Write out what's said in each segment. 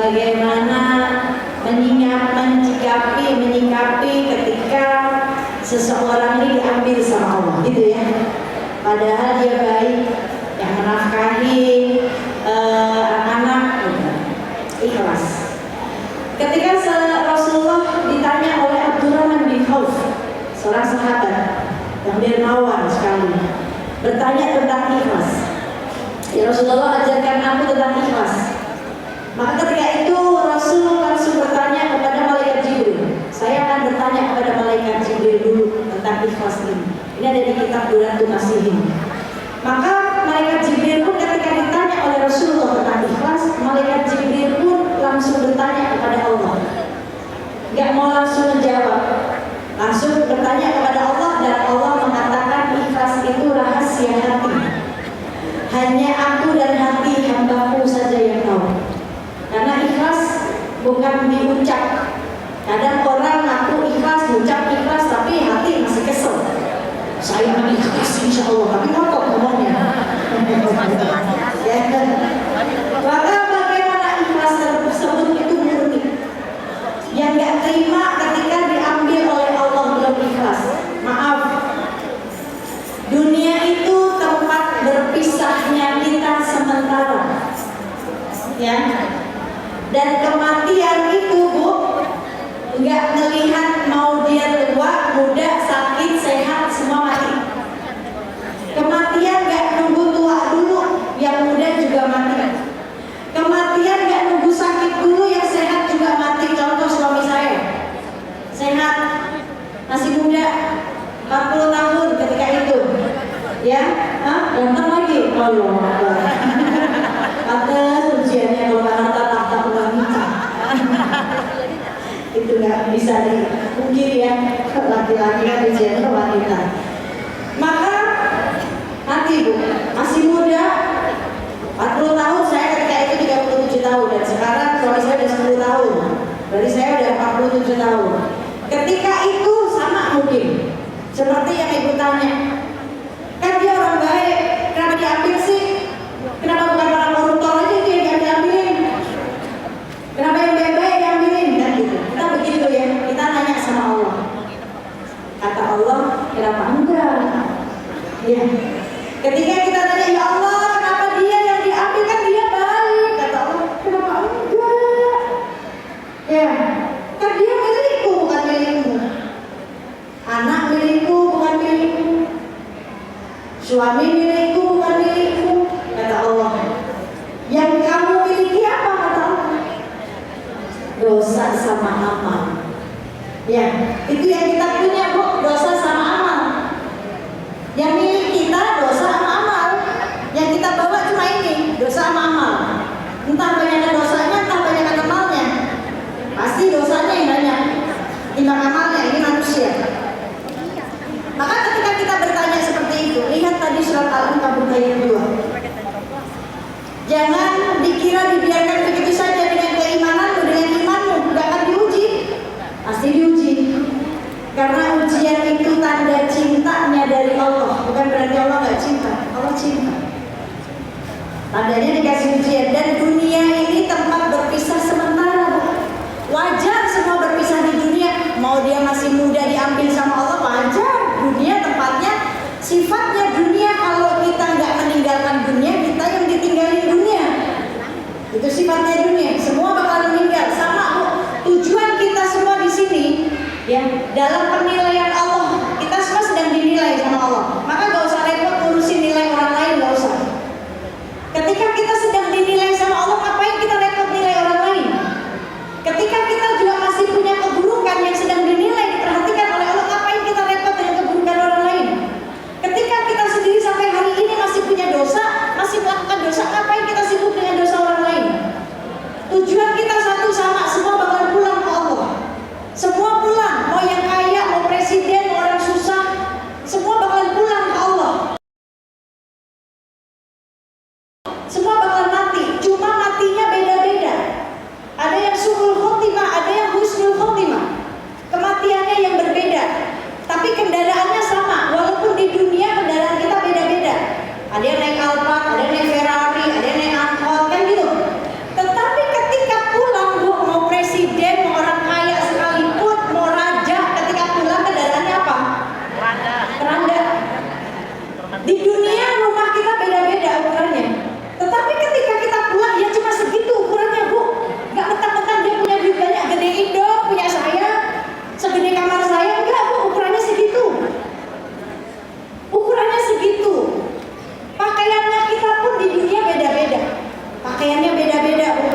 bagaimana menyikapi ketika seseorang ini diambil sama Allah, gitu ya. Padahal dia baik, yang menafkahi anak-anak, ikhlas. Ketika Rasulullah ditanya oleh Abdurrahman bin Auf, seorang sahabat yang dermawan sekali, bertanya tentang ikhlas. Ya Rasulullah, ajarkan aku tentang ikhlas. Maka ketika itu Rasul langsung bertanya kepada malaikat Jibril. Saya akan bertanya kepada malaikat Jibril dulu tentang ikhlas ini. Ini ada di kitab Duratun Nasihin. Maka malaikat Jibril pun ketika ditanya oleh Rasulullah tentang ikhlas, malaikat Jibril pun langsung bertanya kepada Allah. Gak mau langsung menjawab, langsung bertanya kepada Allah, dan Allah mengatakan ikhlas itu rahasia hati. Hanya aku dan hati hambaku saja yang tahu. Karena ikhlas bukan diucap. Kadang orang ngaku ikhlas, ucap ikhlas, tapi hati masih kesel. Saya ikhlas insya Allah, tapi ngotot ngomongnya. Maka bagaimana ikhlas tersebut itu murni. Yang gak terima ketika diambil oleh Allah belum ikhlas. Maaf, dunia itu tempat berpisahnya kita sementara, ya. Dan kematian itu, Bu, nggak melihat mau dia tua, muda, sakit, sehat, semua mati. Kematian nggak nunggu tua dulu, yang muda juga mati. Kematian nggak nunggu sakit dulu, yang sehat juga mati. Contoh suami saya, sehat, masih muda, 40 tahun ketika itu, ya, ganteng lagi, Allah. Kata ujiannya kalau harta tahta wanita. Itu nggak bisa dipungkiri ya, laki-laki kan ujiannya wanita. Maka nanti Bu, masih muda, 40 tahun, saya ketika itu 37 tahun, dan sekarang suami saya udah 10 tahun, berarti saya udah 47 tahun. Ketika itu sama mungkin, seperti yang Ibu tanya, kan dia orang baik, kenapa diambil sih? Kenapa bukan para koruptor aja itu yang diambilin? Kenapa yang baik-baik diambilin? Kan gitu. Kita begitu ya, kita nanya sama Allah. Kata Allah, kenapa enggak? Ya. Ketika kita tanya, ya Allah, kenapa dia yang diambil, kan dia baik? Kata Allah, kenapa enggak? Ya, kan dia milikku bukan milikmu. Anak milikku bukan milikmu. Suami milikku bukan milikmu. Kata Allah, yang kamu miliki apa? Kata Allah, dosa sama amal. Ya, itu yang kita punya, Bu, dosa sama amal. Yang milik kita dosa sama amal. Yang kita bawa cuma ini, dosa sama amal. Entah banyak dosanya, entah banyak amalnya. Pasti dosanya yang banyak timbang amalnya, ini manusia. Maka ketika kita bertanya seperti itu, lihat tadi surat Al-Ankabut ayat 2. Jangan dikira dibiarkan begitu saja dengan keimananmu, dengan imanmu, tidak akan diuji. Pasti diuji. Karena ujian itu tanda cintanya dari Allah. Bukan berarti Allah nggak cinta, Allah cinta. Tandanya dikasih ujian. Dan dunia ini tempat berpisah sementara. Wajar semua berpisah di dunia. Mau dia masih muda diambil sama Allah, wajar. Dunia tempatnya, sifatnya dunia. Kalau kita nggak meninggalkan dunia, kita yang ditinggalin dunia. Itu sifatnya dunia. Semua bakal meninggal. Sama, Bu. Tujuan kita semua di sini, ya, dalam penilaian Allah. Kita semua sedang dinilai sama Allah. Maka nggak usah repot ngurusin nilai orang lain, nggak usah. Ketika kita sedang dinilai sama Allah, ngapain kita repot nilai orang lain? Ketika kita juga masih punya keburukan yang sedang dinilai, diperhatikan oleh Allah, ngapain kita repot dengan keburukan orang lain? Ketika kita sendiri sampai hari ini masih punya dosa, masih melakukan dosa, ngapain kita sibuk dengan dosa orang lain? Tujuan kita satu sama, semua bakal pulang ke Allah. Semua pulang, mau yang kaya, mau presiden, mau orang susah, semua bakal pulang ke Allah. Semua bakal mati, cuma matinya beda-beda. Ada yang su'ul khotimah, ada yang husnul khotimah. Kematiannya yang berbeda, tapi kendaraannya sama. Walaupun di dunia kendaraan kita beda-beda. Ada yang naik Alphard, ada yang naik Ferrari, ada yang naik Di dunia rumah kita beda-beda ukurannya, tetapi ketika kita pulang ya cuma segitu ukurannya, Bu. Gak mentang-mentang dia punya duit banyak, gedein dong punya saya, segede kamar saya. Enggak, Bu, ukurannya segitu. Ukurannya segitu. Pakaiannya kita pun di dunia beda-beda. Pakaiannya beda-beda, Bu.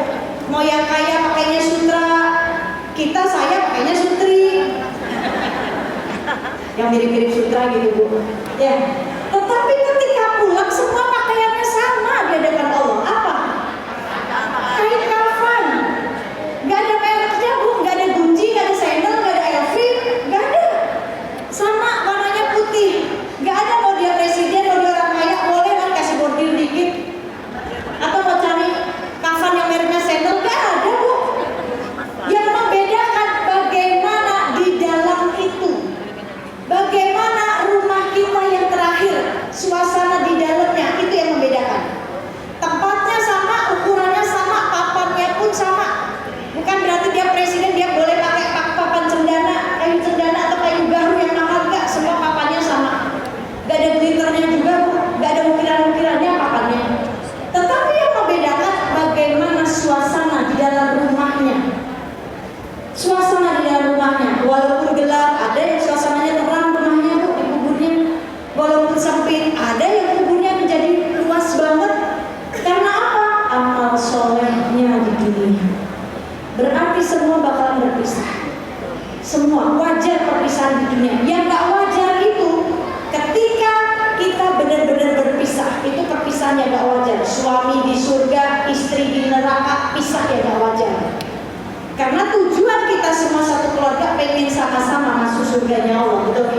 Mau yang kaya pakainya sutra, saya pakainya sutri. Yang mirip-mirip sutra gitu, Bu. Ya. Tetapi ketika pulang semua pakaiannya sama di hadapan Allah. Apa? Kain kafan. Gak ada mereknya, Bu. Gak ada Gucci, gak ada Chanel, gak ada Elfrid, gak ada. Sama warnanya putih. Gak ada mau dia presiden, mau dia orang kaya, boleh kan kasih bordir dikit. Atau mau cari kafan yang mereknya Chanel, gak ada, Bu. Yang membedakan bagaimana di dalam itu. Bagaimana rumah kita yang terakhir, suasana di dalamnya, itu yang membedakan. Tempatnya sama, ukurannya sama, papannya pun sama. Bukan berarti dia presiden, dia boleh pakai papan kayu cendana atau kayu garu yang mahal, enggak. Semua papannya sama. Gak ada glitternya juga, Bu. Gak ada ukiran-ukirannya papannya. Tetapi yang membedakan bagaimana suasana di dalam rumahnya. Suasana di dalam rumahnya, walaupun gelap, ada yang suasananya terang rumahnya, Bu, di kuburnya. Walaupun sempit, ada yang kuburnya menjadi luas banget. Karena apa? Amal solehnya di dunia. Berarti semua bakalan berpisah. Semua wajar perpisahan di dunia. Yang gak wajar itu ketika kita benar-benar berpisah, itu perpisahannya gak wajar. Suami di surga, istri di neraka, pisah ya gak wajar. Karena tujuan kita semua satu keluarga pengen sama-sama masuk surganya Allah, betul?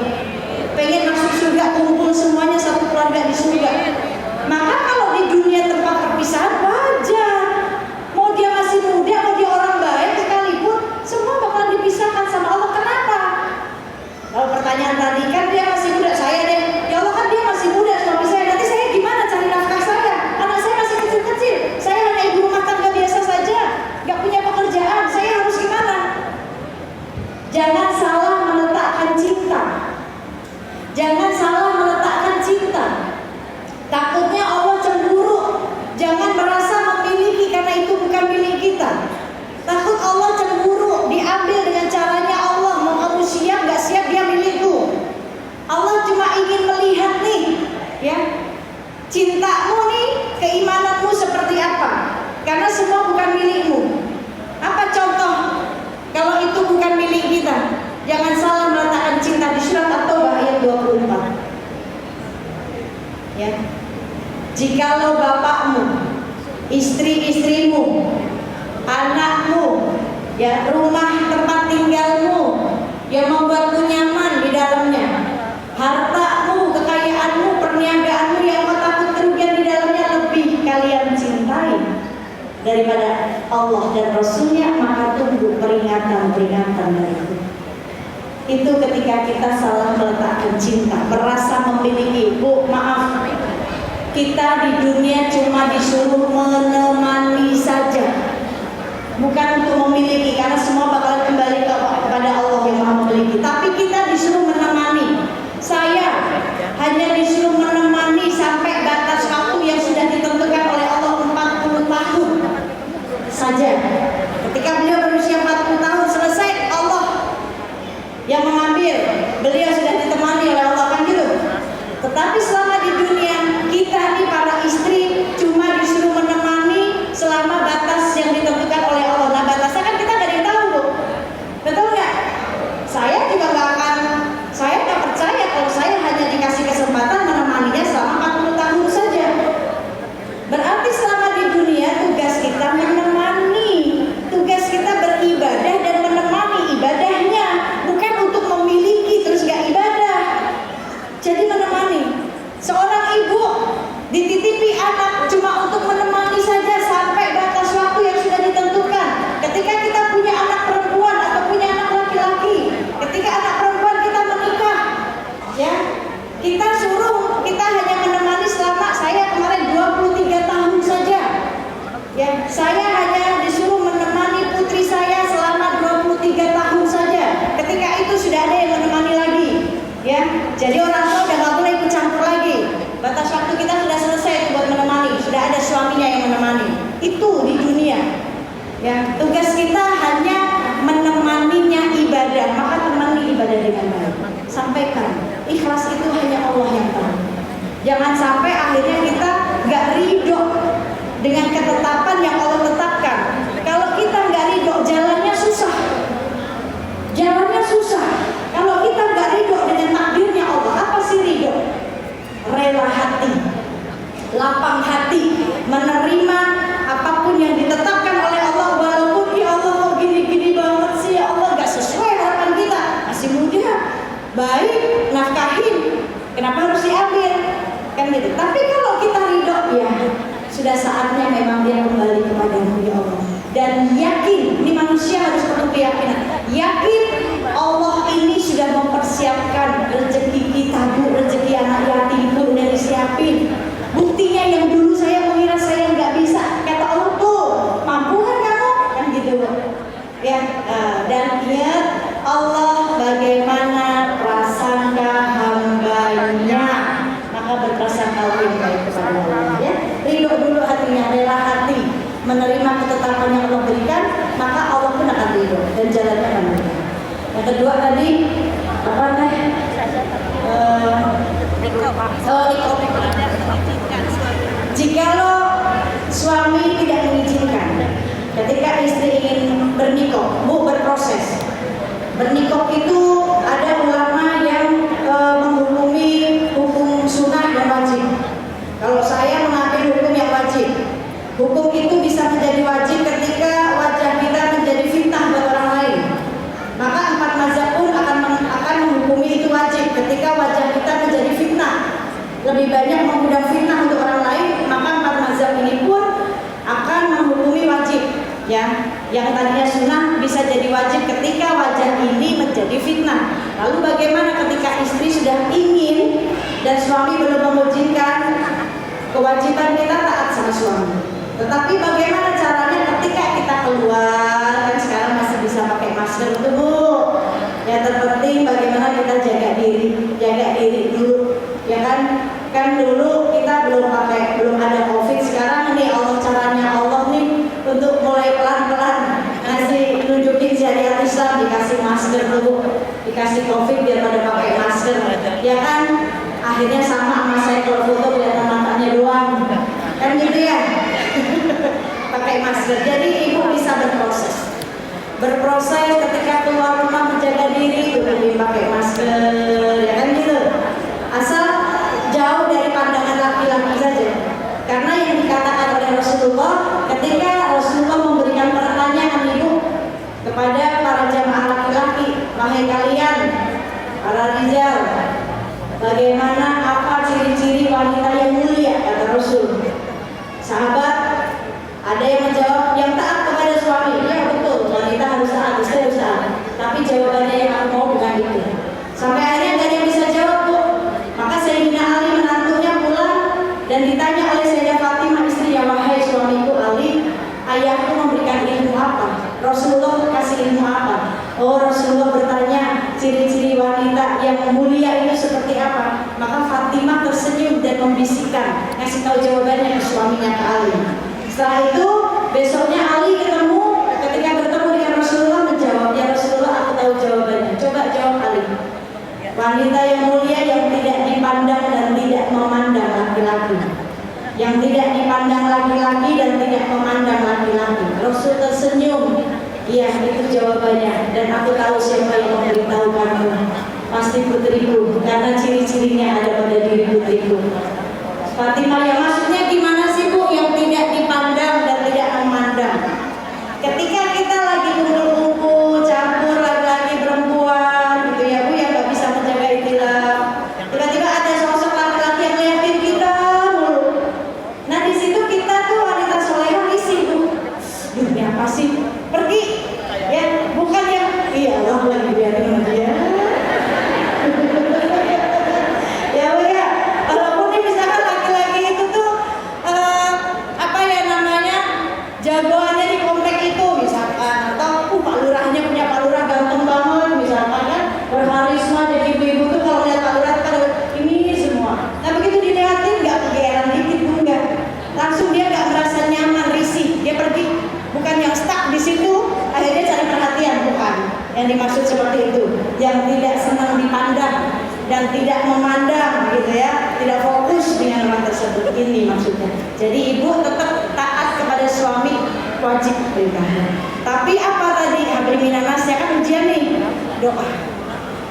Pengen masuk surga, kumpul semuanya satu keluarga di surga. Maka kalau di dunia tempat perpisahan wajar. Mau dia masih muda, mau dia orang baik sekalipun, semua bakalan dipisahkan sama Allah. Kenapa? Kalau pertanyaan tadi kan dia masih muda, saya deh. Ya Allah kan dia masih muda suami saya. Nanti saya gimana cari nafkah saya? Anak saya masih kecil-kecil. Saya hanya ibu rumah tangga biasa saja, gak punya pekerjaan. Saya harus gimana? Jangan salah meletakkan cinta. Jangan salah meletakkan cinta. Takutnya Allah cemburu. Jangan merasa memiliki karena itu bukan milik kita. Takut Allah cemburu, diambil dengan caranya Allah. Mau kamu siap gak siap, dia milikku. Allah cuma ingin melihat nih, ya, cintamu nih, keimananmu seperti apa. Karena semua bukan milikmu. Apa contoh kalau itu bukan milik kita? Jangan salah meletakkan cinta. Di surat At-Taubah ayat 24. Ya. Jikalau bapakmu, istri-istrimu, anakmu, ya, rumah tempat tinggalmu yang membuatmu nyaman di dalamnya, hartamu, kekayaanmu, perniagaanmu yang kau takut kerugian di dalamnya lebih kalian cintai daripada Allah dan Rasulnya, maka tunggu peringatan-peringatan dariku. Itu ketika kita salah meletakkan cinta, merasa memiliki. Bu, maaf, kita di dunia cuma disuruh menemani saja, bukan untuk memiliki, karena semua bakalan kembali kepada Allah yang Maha memiliki. Tapi kita disuruh menemani. Saya hanya disuruh menemani sampai batas waktu yang sudah ditentukan oleh Allah, 40 tahun saja. Ketika beliau berusia 40 tahun selesai, Allah yang mengambil, beliau sudah ditemani oleh Allah, kan gitu. Tetapi selama di dunia, kita nih para istri cuma disuruh menemani selama batas yang ditentukan oleh Allah. Nah, batasnya kan kita gak ada yang tahu, Bu. Betul nggak? Saya juga saya nggak percaya kalau saya hanya dikasih kesempatan menemaninya selama 40 tahun saja. Berarti selama di dunia tugas kita menemani, tugas kita beribadah dan menemani ibadahnya, bukan untuk memiliki terus gak ibadah. Jadi menemani. Seorang Jangan sampai akhirnya kita nggak ridho dengan ketetapan yang Allah tetapkan. Kalau kita nggak ridho, jalannya susah. Jalannya susah. Kalau kita nggak ridho dengan takdirnya Allah, apa sih ridho? Rela hati, lapang hati, menerima apapun yang ditetapkan oleh Allah, walaupun ya Allah kok gini-gini banget sih ya Allah, nggak sesuai harapan kita. Masih muda, baik, nafkahin, kenapa harus diambil? Kan gitu. Tapi kalau kita ridho, ya sudah saatnya memang dia kembali kepadamu ya Allah. Dan yakin, ini manusia harus penuh keyakinan. Yakin Allah ini sudah mempersiapkan rezeki kita, bu, rezeki anak yatim pun udah disiapin. Buktinya yang dulu saya mengira saya nggak bisa, kata Allah tuh, mampu kan kamu? Kan gitu bu. Ya, dan ingat Allah bagaimana prasangka hambanya, maka berprasangka yang baik kepada Allah. Ya, ridho dulu hatinya, rela hati, menerima ketetapan yang Allah berikan, maka Allah pun akan ridho dan jalannya akan mudah. Yang kedua tadi apa teh? Jikalau suami tidak mengizinkan, ketika istri ingin bernikah, bu, berproses. Bernikah itu ada ulama yang menghukumi hukum sunnah dan wajib. Kalau saya mengambil hukum yang wajib. Hukum itu bisa menjadi wajib ketika wajah kita menjadi fitnah buat orang lain. Maka 4 mazhab pun akan menghukumi itu wajib ketika wajah kita menjadi fitnah. Lebih banyak mengundang fitnah untuk orang lain, maka 4 mazhab ini pun akan menghukumi wajib. Ya, yang tadinya sunnah bisa jadi wajib ketika wajah ini menjadi fitnah. Lalu bagaimana ketika istri sudah ingin dan suami belum mengizinkan? Kewajiban kita taat sama suami. Tetapi bagaimana caranya ketika kita keluar? Kan sekarang masih bisa pakai masker tuh bu. Yang terpenting bagaimana kita jaga diri dulu. Ya kan? Kan dulu kita belum ada COVID. Sekarang nih Allah, caranya Allah nih untuk mulai pelan-pelan ngasih nunjukin syariat Islam, dikasih masker dulu, dikasih COVID biar pada pakai masker. Ya kan? Akhirnya sama saya kalau foto kelihatan matanya doang. Kan gitu ya. Pakai masker. Jadi ibu bisa berproses ketika keluar rumah, menjaga diri lebih pakai masker, ya kan gitu. Asal jauh dari pandangan laki-laki saja. Karena yang dikatakan oleh Rasulullah, ketika Rasulullah memberikan pertanyaan ibu kepada para jamaah laki-laki, wahai kalian para rijal, bagaimana, apa ciri-ciri wanita yang mulia, kata Rasul. Sahabat ada yang menjawab, yang taat kepada suami. Ya betul, wanita harus taat, istri harus taat. Tapi jawabannya yang aku mau bukan itu. Sampai akhirnya gak ada yang bisa jawab bu. Maka Sayyidina Ali menantunya pulang dan ditanya oleh Sayyidah Fatimah istrinya, wahai suamiku Ali, ayahku memberikan ilmu apa? Rasulullah kasih ilmu apa? Oh, Rasulullah bertanya ciri-ciri wanita yang mulia itu seperti apa? Maka Fatimah tersenyum dan membisikkan, ngasih tahu jawabannya ke suaminya, ke Ali. Setelah itu besoknya Ali ketika bertemu dengan Rasulullah menjawab, ya Rasulullah aku tahu jawabannya. Coba jawab Ali. Wanita yang mulia yang tidak dipandang dan tidak memandang laki-laki. Yang tidak dipandang laki-laki dan tidak memandang laki-laki. Rasul tersenyum. Iya, itu jawabannya. Dan aku tahu siapa yang memberitahu kamu. Pasti putriku, karena ciri-cirinya ada pada diri putriku. Fatimah, ya maksudnya gimana sih bu yang tidak dipandang dan tidak memandang? Ketika kita lagi kumpul-kumpul, campur laki-laki perempuan gitu ya bu, yang gak bisa menjaga ikhtilaf, tiba-tiba ada sosok laki-laki yang ngeliatin kita mulu. Nah di situ kita tuh wanita solehah risih bu. Ini apa sih? Pergi ya, bukan yang iya Allah lagi biarin dia. Ya bu ya, walaupun ini misalkan laki-laki itu tuh apa ya namanya, jagoannya di komplek itu misalkan, atau Pak Lurahnya punya Pak Lurah ganteng banget misalkan kan, berharisma, jadi ibu-ibu tuh kalau lihat Pak Lurah kan ini semua. Nah begitu dilihatin nggak kegeeran dikit bu, nggak, langsung dia nggak merasa nyaman, risih, dia pergi. Bukan yang stuck di situ akhirnya cari perhatian, bukan. Yang dimaksud seperti itu, yang tidak senang dipandang dan tidak memandang gitu ya, tidak fokus bagus dengan orang tersebut. Ini maksudnya. Jadi ibu tetap taat kepada suami, wajib perintahnya. Tapi apa tadi habliminanasnya kan ujian nih, doa,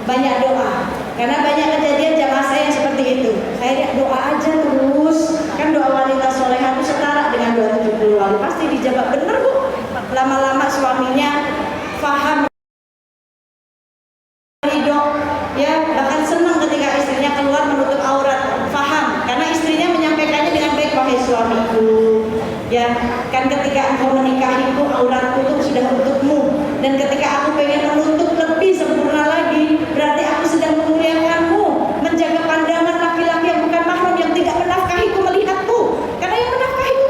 banyak doa. Karena banyak kejadian jamaah saya yang seperti itu. Saya doa aja terus, kan doa wanita soleha itu setara dengan doa 70 wali, pasti dijawab. Bener bu. Lama-lama suaminya paham, ya bahkan senang ketika istrinya keluar menutup aurat, paham karena istrinya menyampaikannya dengan baik, wahai suamiku, ya kan ketika engkau menikahiku auratku itu sudah untukmu, dan ketika aku pengen menutup lebih sempurna lagi, berarti aku sedang memuliakanmu, menjaga pandangan laki-laki yang bukan mahram yang tidak menafkahiku melihatku, karena yang menafkahiku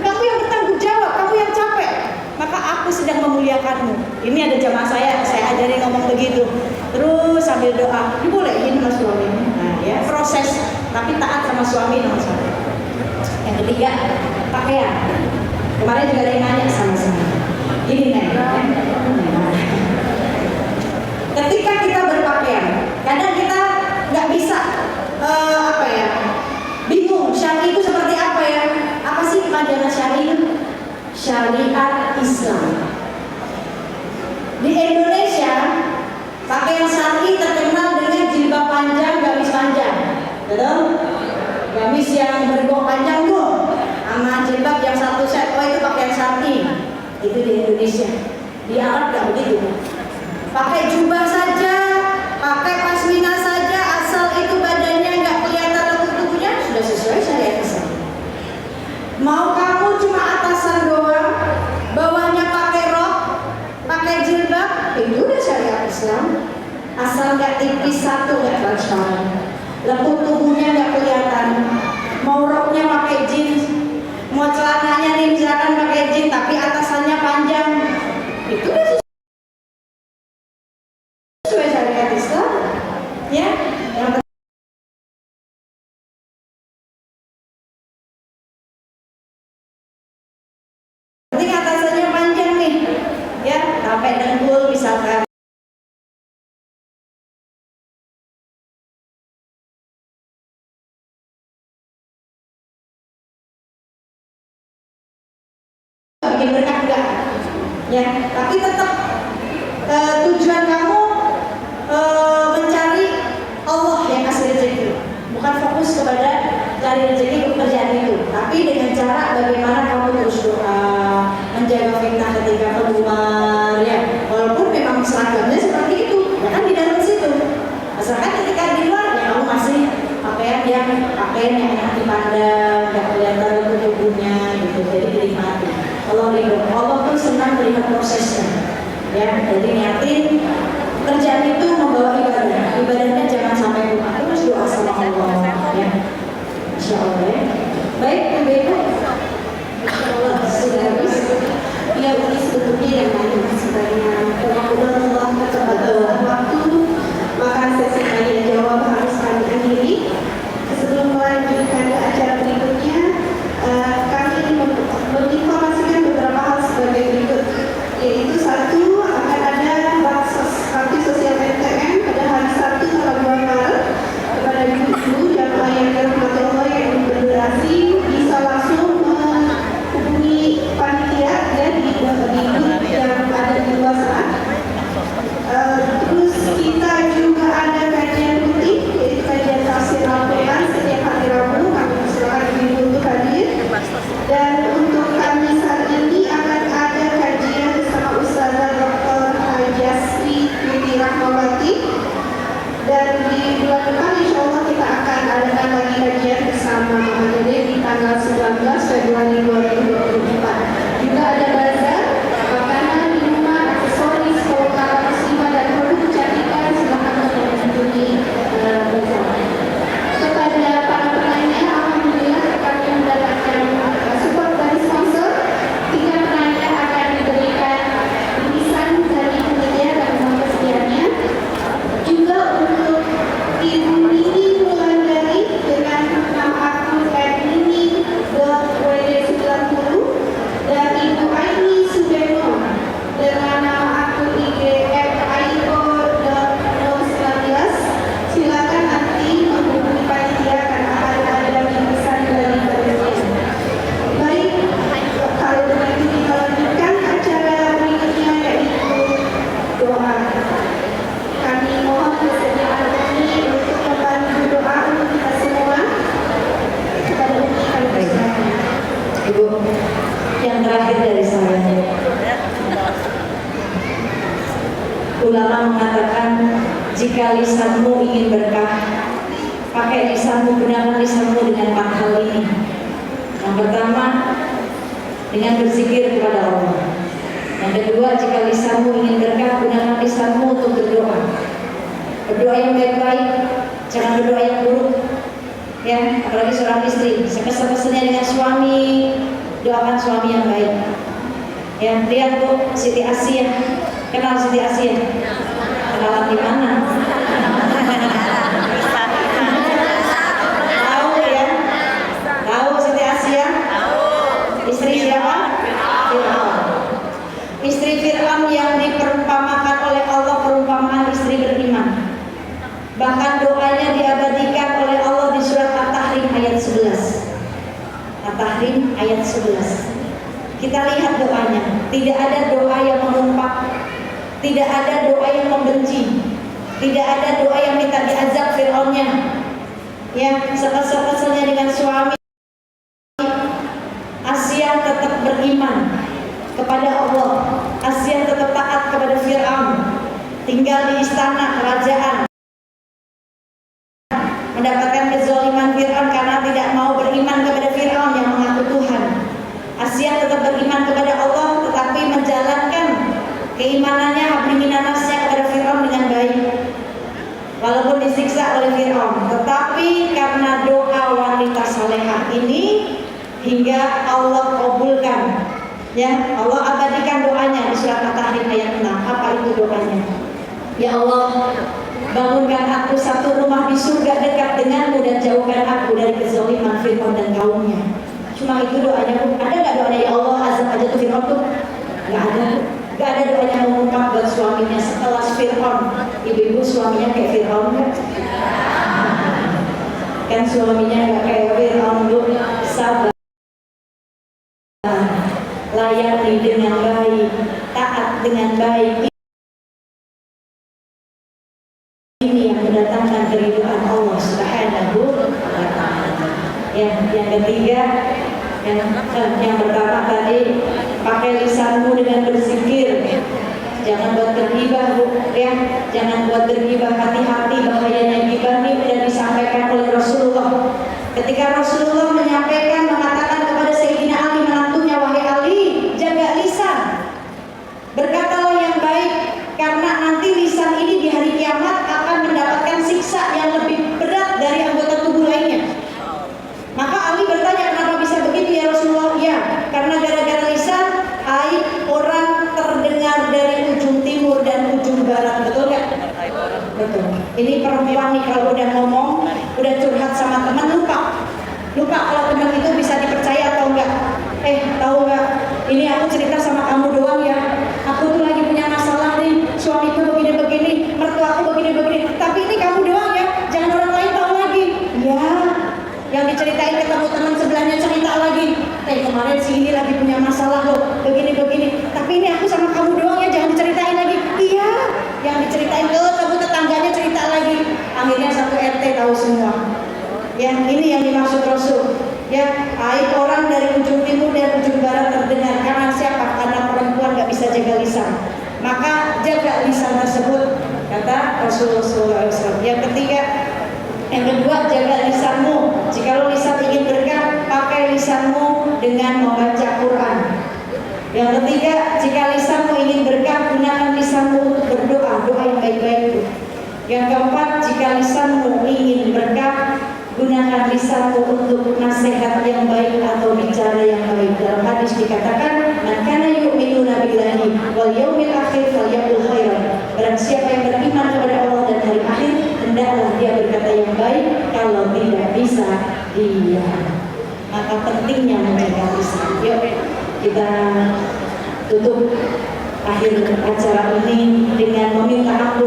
kamu yang bertanggung jawab, kamu yang capek, maka aku sedang memuliakanmu. Ini ada jamaah saya ajari ngomong begitu. Terus sambil doa, dibolehin sama suami. Nah, ya proses, tapi taat sama suami nomor satu. Yang ketiga, pakaian. Kemarin juga ada yang nanya sama saya. Ini nih, ketika kita berpakaian, kadang kita nggak bisa bingung syari itu seperti apa ya? Apa sih pandangan syari? Syariat Islam. Di Indonesia, pakaian syar'i terkenal dengan jilbab panjang, gamis panjang, betul? Gamis yang bergok panjang tuh, sama jilbab yang satu set, itu pakaian syar'i. Itu di Indonesia. Di Arab nggak begitu. Pakai jubah saja, pakai pasmina saja, asal itu badannya nggak kelihatan lengan tubuhnya, sudah sesuai syariat Islam. Mau kamu cuma atasan doang, bawahnya pakai rok, pakai jilbab, itu udah syariat Islam. Asal nggak tipis satu, nggak transparan, lembut tubuhnya nggak kelihatan. Mau roknya pakai jeans, mau celananya nih misalkan pakai jeans tapi atasannya panjang, itu udah sesuai syariat Islam. Ya, yang penting atasannya panjang nih, ya sampai dengkul misalkan. Bikin berkah enggak? Ya, tapi tetap tujuan kamu mencari Allah yang kasih rezeki, bukan fokus kepada cari rezeki pekerjaan itu, tapi dengan cara bagaimana kamu terus doa, menjaga fitnah ketika keluar, ya walaupun memang seragamnya seperti itu, ya kan di dalam situ, asalkan ketika di luar ya kamu masih pakaian yang enak dipandang, nggak kelihatan bentuk tubuhnya gitu, jadi dinikmati. Allah ridho, Allah pun senang melihat prosesnya, ya. Jadi niatin kerjaan itu membawa ibadah, ibadahnya jangan sampai lupa, terus doa sama Allah, ya. Insya Allah, ya. Baik, Ibu, Insya Allah sudah habis. Ya, ini sebetulnya yang lain sebenarnya. Mudah-mudahan Allah kepada waktu, maka sesi tanya jawab harus kami akhiri. Sebelum melanjutkan ke acara berikutnya, kami ingin menginformasikan beberapa hal sebagai berikut, yaitu satu, akan ada bakti sosial MTN pada hari Sabtu tanggal 2 Maret kepada ibu-ibu dan ayah yang dirahmati yang berdurasi bisa langsung menghubungi panitia dan di grup yang ada di luar sana. Terus kita juga ada kajian jika lisanmu ingin berkah, pakai lisanmu, gunakan lisanmu dengan 4 hal ini. Yang pertama, dengan berzikir kepada Allah. Yang kedua, jika lisanmu ingin berkah, gunakan lisanmu untuk berdoa. Berdoa yang baik-baik, jangan berdoa yang buruk. Ya, apalagi seorang istri, sekesal-kesalnya dengan suami, doakan suami yang baik. Ya, lihat Bu, Siti Asia. Kenal Siti Asia? Kenalan di mana? Tahu ya? Tahu Siti Asia? Istri siapa? Fir'aun. Istri Fir'aun yang diperumpamakan oleh Allah perumpamaan istri beriman. Bahkan doanya diabadikan oleh Allah di surat At-Tahrim ayat 11. At-Tahrim ayat 11. Kita lihat doanya. Tidak ada doa yang mengumpat, tidak ada doa yang membenci, tidak ada doa yang minta diazab Fir'aunnya. Ya, sekesal-kesalnya dengan suami, Asia tetap beriman kepada Allah. Asia tetap taat kepada Fir'aun. Tinggal di istana kerajaan, mendapatkan kezaliman Fir'aun karena tidak mau beriman kepada Fir'aun yang mengaku Tuhan. Asia tetap beriman kepada Allah, tetapi menjalankan keimanannya, hablinanasnya kepada Fir'aun dengan baik. Walaupun disiksa oleh Fir'aun, tetapi karena doa wanita salehah ini hingga Allah kabulkan. Ya, Allah abadikan doanya di surat At-Tahrim ayat 6. Apa itu doanya? Ya Allah, bangunkan aku satu rumah di surga dekat denganmu dan jauhkan aku dari kezaliman Fir'aun dan kaumnya. Cuma itu doanya. Ada nggak doanya ya Allah azab aja tuh Fir'aun tuh? Nggak ada. Nggak ada doanya mengungkap buat suaminya setelah Fir'aun. Ibu-ibu suaminya kayak Fir'aun nggak? Kan suaminya nggak kayak Fir'aun, Bu. Sabar, layani dengan baik, taat dengan baik. Ini yang mendatangkan keridhaan Allah Subhanahu wa ta'ala. Yang ketiga, yang pertama tadi, pakai lisanmu dengan berzikir. Jangan buat bergibah, Bu, ya. Jangan buat bergibah, hati-hati bahayanya gibah ini sudah disampaikan oleh Rasulullah. Ketika Rasulullah menyampaikan, mengatakan kepada Sayyidina Ali, menantunya, wahai Ali, jaga lisan. Berkatalah yang baik, karena nanti lisan ini di hari kiamat akan mendapatkan siksa yang lebih berat dari anggota tubuh lainnya. Maka Ali bertanya, kenapa bisa begitu ya Rasulullah? Ya, karena gara-gara lisan, aib orang terdengar dari ujung timur dan ujung barat. Betul gak? Betul. Ini perempuan nih kalau udah ngomong, udah curhat sama teman, lupa kalau teman itu bisa dipercaya atau enggak. Tahu nggak? Ini aku cerita sama kamu doang ya. Aku tuh lagi punya masalah nih, suamiku begini-begini, mertua aku begini-begini. Tapi ini kamu doang ya, jangan orang lain tahu lagi. Ya, yang diceritain ketemu teman sebelahnya cerita lagi. Kemarin si ini lagi punya masalah loh, begini-begini. Tapi ini aku sama kamu doang ya, jangan diceritain lagi. Iya, yang diceritain ke kamu tetangganya cerita lagi. Akhirnya satu RT tahu semua. Ya, ini yang dimaksud Rasul. Ya, aib orang dari ujung timur dan ujung barat terdengar. Karena siapa? Karena perempuan gak bisa jaga lisan. Maka jaga lisan tersebut, kata Rasulullah SAW. Yang kedua, jaga lisanmu. Jika lisan ingin berkah, pakai lisanmu dengan membaca Quran. Yang ketiga, jika lisanmu ingin berkah, gunakan lisanmu untuk berdoa, doa yang baik-baik. Yang keempat, jika lisanmu ingin berkah, gunakan lisanmu untuk nasihat yang baik atau bicara yang baik. Dalam hadis dikatakan, "Man kana yu'minu billahi wal yaumil akhir falyaqul khairan." Barang siapa yang beriman kepada Allah dan hari akhir, hendaklah dia berkata yang baik. Kalau tidak bisa, diam. Maka pentingnya menjaga lisan. Yuk, kita tutup akhir acara ini dengan meminta ampun